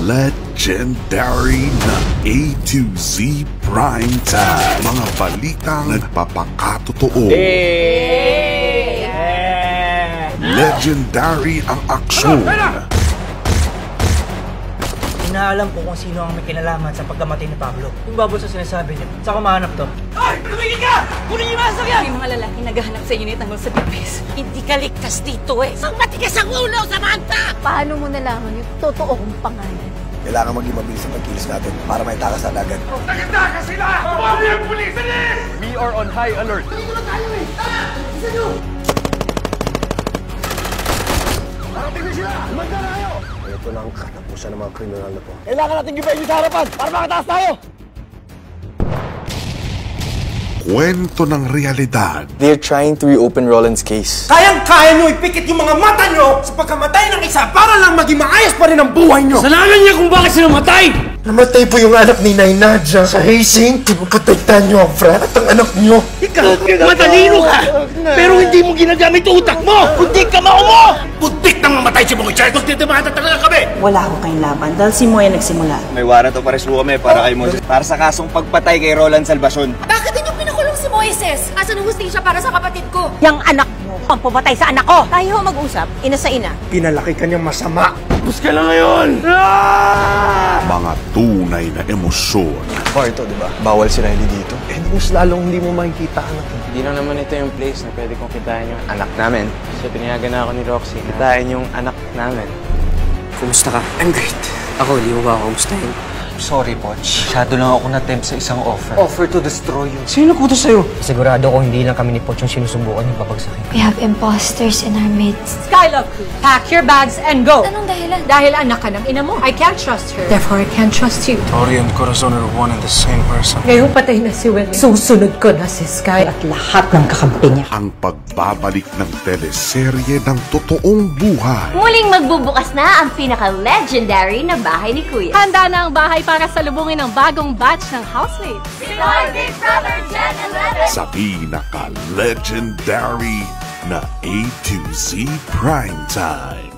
legendary na A to Z Prime Time. Mga balitang nagpapakatotoo. Legendary ang aksyon. Inaalam ko kung sino ang may kinalaman sa pagkamatay ni Pablo. Yung baboy sa sinasabi niya. Saan ka mahanap to? Ay! Tumigil ka! Kunin niyo yung masakyan! May mga lalaki naghahanap sa unit hanggang sa bibis. Hindi ka ligtas dito eh. Sang matigas ang ulo, Samantha! Paano mo nalaman yung totoo kong pangalan? Kailangan maging mabilis ang pagkilos natin para may takas agad. Nakatakas sila! Mawali ang pulis! We are on high alert. Dito na tayo eh! Tara! Isa nyo! Parating na sila! Lumanda na kayo! Ito na ang katapusan ng mga kriminal na to. Kailangan natin gibayin yung sa harapan para makataas tayo! Kwento ng realidad. They're trying to reopen Roland's case. Kayang-kaya nyo ipikit yung mga mata nyo sa pagkamatay ng isa para lang maging maayos pa rin ang buhay nyo! Kasalanan niya kung bakit sila matay! Namatay po yung anak ni Nay Nadia sa hazing. Protektahan nyo ang frat at ang anak nyo. Ikaw, matalino ka! Pero hindi mo ginagamit utak mo! Kundi kamao mo! Putik nang mamatay si Moy Charles! Magtitimata talaga kami! Wala ko kayong laban dahil si Moy ang nagsimula. May warrant of arrest kami para kay Moises. Para sa kasong pagpatay kay Roland Salvacion. Bakit niyo pinakulong si Moises? Asan ang hustisya para sa kapatid ko? Yang anak mo ang pumatay sa anak ko! Tayo mag-usap, ina sa ina. Pinalaki ka niyang masama. Tapos ka na ngayon! Mga tunay na emosyon. Bar ito, di ba? Bawal sila hindi dito. Eh, mas lalong hindi mo makikita anak mo. Hindi lang naman ito yung place na pwede kong kitain yung anak namin. Kasi pinayagan na ako ni Roxy. Kitain yung anak namin. Kumusta ka? I'm great. Ako, hindi mo ba ako kumustahin? Sorry, Poch. Masyado lang ako na-tempt sa isang offer. Offer to destroy you. Sino nagkutos sa'yo? Sigurado ko hindi lang kami ni Poch yung sinusubukan yung babagsakin. We have imposters in our midst. Skylove Crew, pack your bags and go! Anong dahilan? Dahil anak ka ng ina mo. I can't trust her. Therefore, I can't trust you. Tori and Corazon are one and the same person. Ngayong patay na si Willie, susunod ko na si Sky at lahat ng kakampi niya. Ang pagbabalik ng teleserye ng totoong buhay. Muling magbubukas na ang pinaka-legendary na bahay ni Kuya. Handa na ang bahay para salubungin ang bagong batch ng housemates. Pinoy Big Brother Gen 11! Sa pinaka-legendary na A to Z Prime Time.